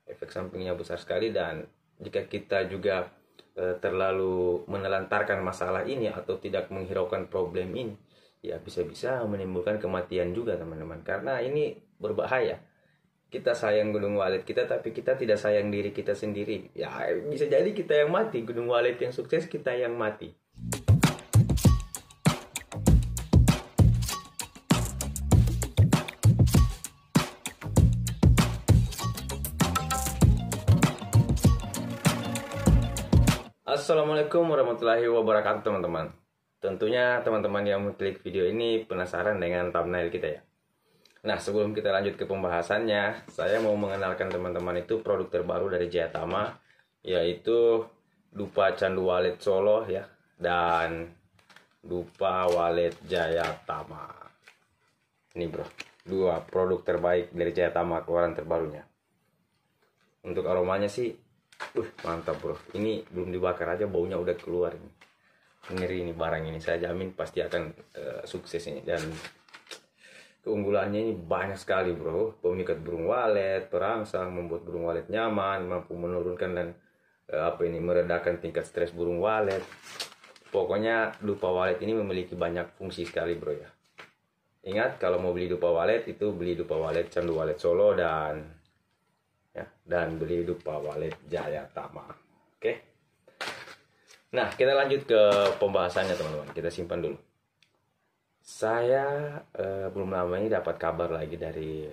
efek sampingnya besar sekali, dan jika kita juga terlalu menelantarkan masalah ini atau tidak menghiraukan problem ini, ya bisa-bisa menimbulkan kematian juga teman-teman, karena ini berbahaya. Kita sayang Gunung Walet kita, tapi kita tidak sayang diri kita sendiri. Ya bisa jadi kita yang mati, Gunung Walet yang sukses, kita yang mati. Assalamualaikum warahmatullahi wabarakatuh teman-teman. Tentunya teman-teman yang mengklik video ini penasaran dengan thumbnail kita ya. Nah, sebelum kita lanjut ke pembahasannya, saya mau mengenalkan teman-teman itu produk terbaru dari Jayatama, yaitu dupa candu walet Solo ya, dan dupa walet Jayatama. Ini bro, dua produk terbaik dari Jayatama, keluaran terbarunya. Untuk aromanya sih mantap bro, ini belum dibakar aja baunya udah keluar ini. Ngeri ini barang ini, saya jamin pasti akan sukses ini. Dan keunggulannya ini banyak sekali bro. Pemikat burung walet, perangsang, membuat burung walet nyaman, mampu menurunkan dan meredakan tingkat stres burung walet. Pokoknya dupa walet ini memiliki banyak fungsi sekali bro ya. Ingat, kalau mau beli dupa walet itu beli dupa walet candu walet Solo dan beli dupa walet Jayatama. Oke. Nah, kita lanjut ke pembahasannya teman-teman. Kita simpan dulu. Saya belum lama ini dapat kabar lagi dari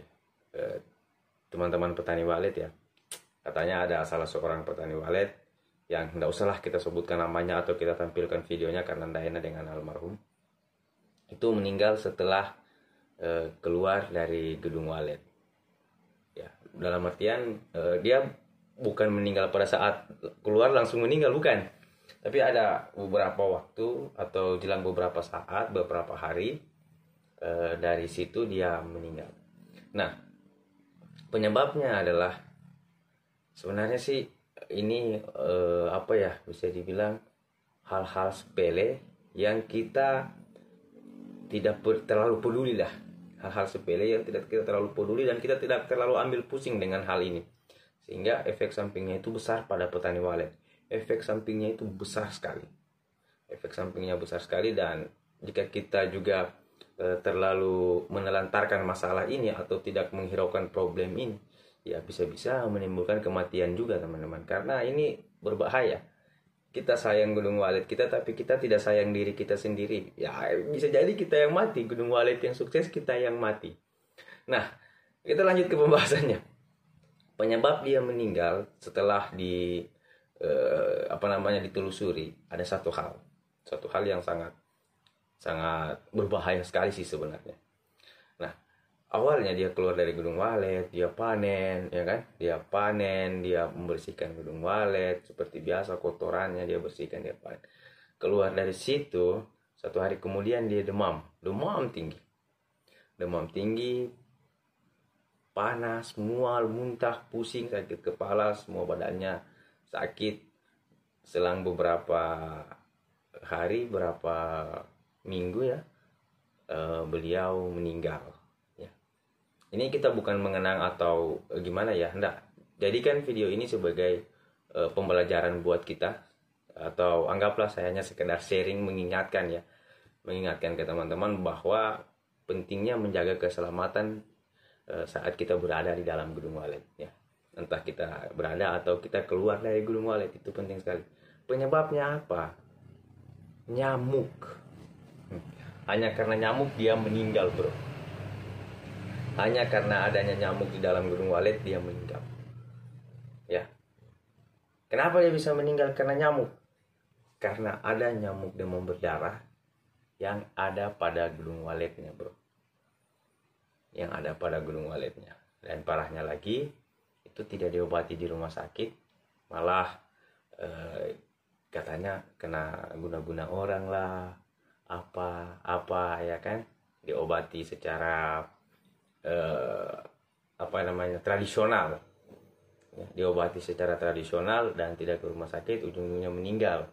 teman-teman petani walet ya. Katanya ada salah seorang petani walet yang tidak usahlah kita sebutkan namanya atau kita tampilkan videonya karena tidak enak dengan almarhum. Itu meninggal setelah keluar dari gedung walet. Ya, dalam artian dia bukan meninggal pada saat keluar langsung meninggal, bukan. Tapi ada beberapa waktu atau jelang beberapa saat, beberapa hari dari situ dia meninggal. Nah, penyebabnya adalah sebenarnya sih ini bisa dibilang hal-hal sepele yang kita tidak terlalu peduli lah. Hal-hal sepele yang tidak kita terlalu peduli dan kita tidak terlalu ambil pusing dengan hal ini, sehingga efek sampingnya itu besar pada petani walet. Efek sampingnya itu besar sekali. Efek sampingnya besar sekali, dan jika kita juga terlalu menelantarkan masalah ini atau tidak menghiraukan problem ini, ya bisa-bisa menimbulkan kematian juga teman-teman, karena ini berbahaya. Kita sayang Gunung Walet kita, tapi kita tidak sayang diri kita sendiri. Ya bisa jadi kita yang mati, Gunung Walet yang sukses, kita yang mati. Nah, kita lanjut ke pembahasannya. Penyebab dia meninggal setelah ditelusuri, ada satu hal yang sangat berbahaya sekali sih sebenarnya. Nah, awalnya dia keluar dari gedung walet, dia panen, ya kan? Dia membersihkan gedung walet seperti biasa, kotorannya dia bersihkan, dia panen. Keluar dari situ, satu hari kemudian dia demam tinggi, panas, mual, muntah, pusing, sakit kepala, semua badannya sakit. Selang beberapa hari, berapa minggu ya, beliau meninggal. Ini kita bukan mengenang atau gimana ya, enggak. Jadikan video ini sebagai pembelajaran buat kita, atau anggaplah saya hanya sekedar sharing, mengingatkan ke teman-teman bahwa pentingnya menjaga keselamatan saat kita berada di dalam gedung walet ya. Entah kita berada atau kita keluar dari gedung walet, itu penting sekali. Penyebabnya apa? Nyamuk. Hanya karena nyamuk dia meninggal bro. Hanya karena adanya nyamuk di dalam gedung walet dia meninggal. Ya. Kenapa dia bisa meninggal karena nyamuk? Karena ada nyamuk demam berdarah yang ada pada gedung waletnya, bro. Yang ada pada gedung waletnya. Dan parahnya lagi, itu tidak diobati di rumah sakit, malah katanya kena guna-guna orang lah, apa ya kan, diobati secara tradisional ya, diobati secara tradisional dan tidak ke rumah sakit, ujung-ujungnya meninggal.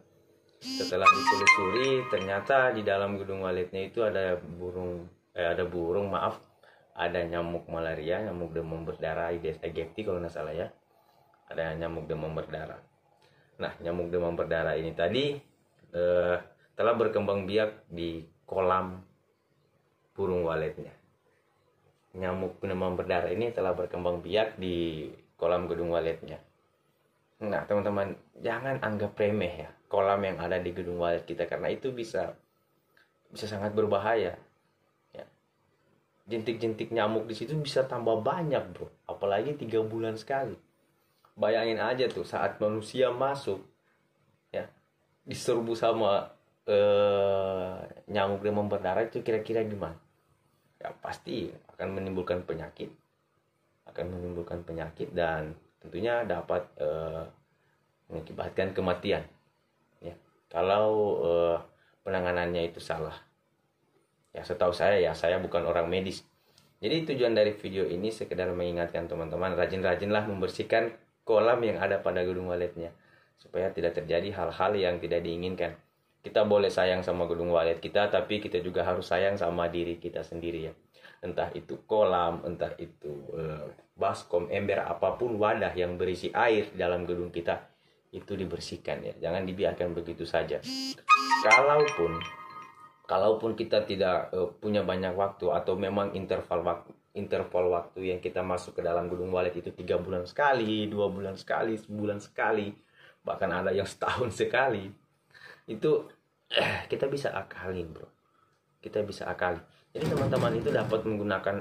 Setelah ditelusuri, ternyata di dalam gedung waletnya itu ada nyamuk malaria, nyamuk demam berdarah Aedes aegypti kalau nggak salah ya. ada nyamuk demam berdarah. Nah, nyamuk demam berdarah ini tadi telah berkembang biak di kolam burung waletnya. Nyamuk demam berdarah ini telah berkembang biak di kolam gedung waletnya. Nah, teman-teman, jangan anggap remeh ya kolam yang ada di gedung walet kita, karena itu bisa sangat berbahaya. Ya. Jentik-jentik nyamuk di situ bisa tambah banyak, bro. Apalagi 3 bulan sekali. Bayangin aja tuh saat manusia masuk, ya, diserbu sama nyamuk demam berdarah itu kira-kira gimana? Ya pasti akan menimbulkan penyakit, dan tentunya dapat mengakibatkan kematian. Ya, kalau penanganannya itu salah. Ya, setahu saya bukan orang medis. Jadi tujuan dari video ini sekedar mengingatkan teman-teman, rajin-rajinlah membersihkan kolam yang ada pada gedung waletnya, supaya tidak terjadi hal-hal yang tidak diinginkan. Kita boleh sayang sama gedung walet kita, tapi kita juga harus sayang sama diri kita sendiri ya. Entah itu kolam, entah itu baskom, ember, apapun wadah yang berisi air di dalam gedung kita, itu dibersihkan ya. Jangan dibiarkan begitu saja. Kalaupun kita tidak punya banyak waktu, atau memang interval waktu yang kita masuk ke dalam gedung walet itu 3 bulan sekali, 2 bulan sekali, sebulan sekali, bahkan ada yang setahun sekali, itu kita bisa akali, bro. Kita bisa akali. Jadi teman-teman itu dapat menggunakan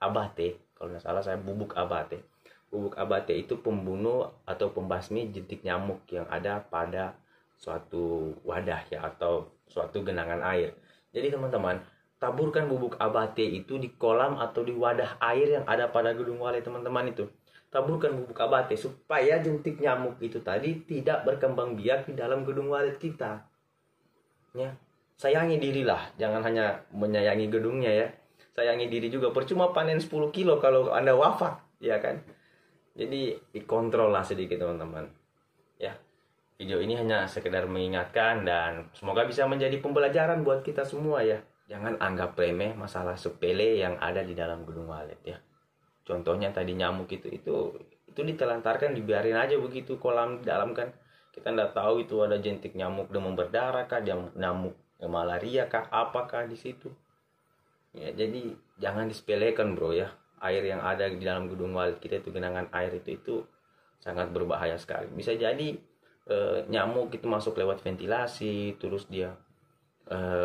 abate, kalau nggak salah saya bubuk abate. Bubuk abate itu pembunuh atau pembasmi jentik nyamuk yang ada pada suatu wadah ya, atau suatu genangan air. Jadi teman-teman, taburkan bubuk abate itu di kolam atau di wadah air yang ada pada gedung walet teman-teman itu. Taburkan bubuk abate supaya jentik nyamuk itu tadi tidak berkembang biak di dalam gedung walet kita. Ya, sayangi dirilah, jangan hanya menyayangi gedungnya ya. Sayangi diri juga. Percuma panen 10 kilo kalau Anda wafat, ya kan? Jadi dikontrol lah sedikit teman-teman. Ya. Video ini hanya sekedar mengingatkan, dan semoga bisa menjadi pembelajaran buat kita semua ya. Jangan anggap remeh masalah sepele yang ada di dalam gedung walet ya. Contohnya tadi nyamuk itu ditelantarkan, dibiarin aja begitu kolam di dalam kan. Kita nggak tahu itu ada jentik nyamuk demam berdarah kah, nyamuk malaria kah, apakah di situ. Ya, jadi jangan disepelekan, bro ya. Air yang ada di dalam gedung walet kita itu, genangan air itu sangat berbahaya sekali. Bisa jadi nyamuk itu masuk lewat ventilasi, terus dia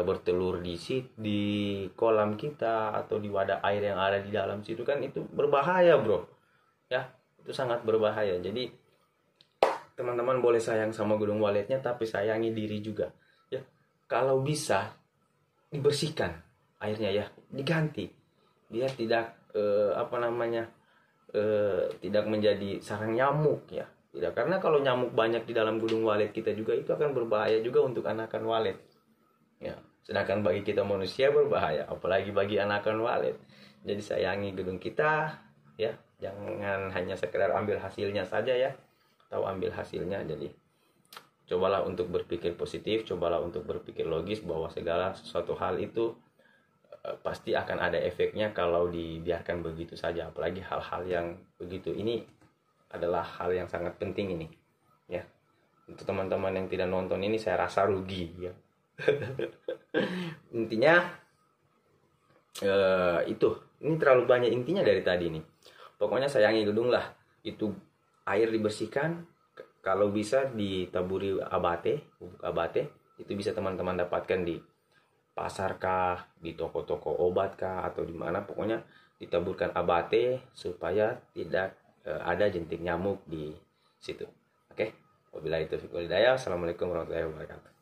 bertelur di kolam kita atau di wadah air yang ada di dalam situ kan, itu berbahaya, bro. Ya, itu sangat berbahaya. Jadi teman-teman boleh sayang sama gedung waletnya, tapi sayangi diri juga. Ya, kalau bisa dibersihkan airnya ya, diganti biar tidak tidak menjadi sarang nyamuk ya. Tidak, karena kalau nyamuk banyak di dalam gedung walet kita juga, itu akan berbahaya juga untuk anakan walet. Ya, sedangkan bagi kita manusia berbahaya, apalagi bagi anakan walet. Jadi sayangi gedung kita ya, jangan hanya sekedar ambil hasilnya saja ya, atau ambil hasilnya. Jadi cobalah untuk berpikir positif, cobalah untuk berpikir logis bahwa segala sesuatu hal itu pasti akan ada efeknya kalau dibiarkan begitu saja. Apalagi hal-hal yang begitu ini adalah hal yang sangat penting ini ya. Untuk teman-teman yang tidak nonton ini, saya rasa rugi ya. Intinya ini terlalu banyak intinya dari tadi nih. Pokoknya sayangi gedung lah. Itu air dibersihkan, kalau bisa ditaburi abate, bubuk abate. Itu bisa teman-teman dapatkan di pasar kah, di toko-toko obat kah, atau di mana, pokoknya ditaburkan abate supaya tidak ada jentik nyamuk di situ. Oke, wabillahi taufiq wal hidayah. Assalamualaikum warahmatullahi wabarakatuh.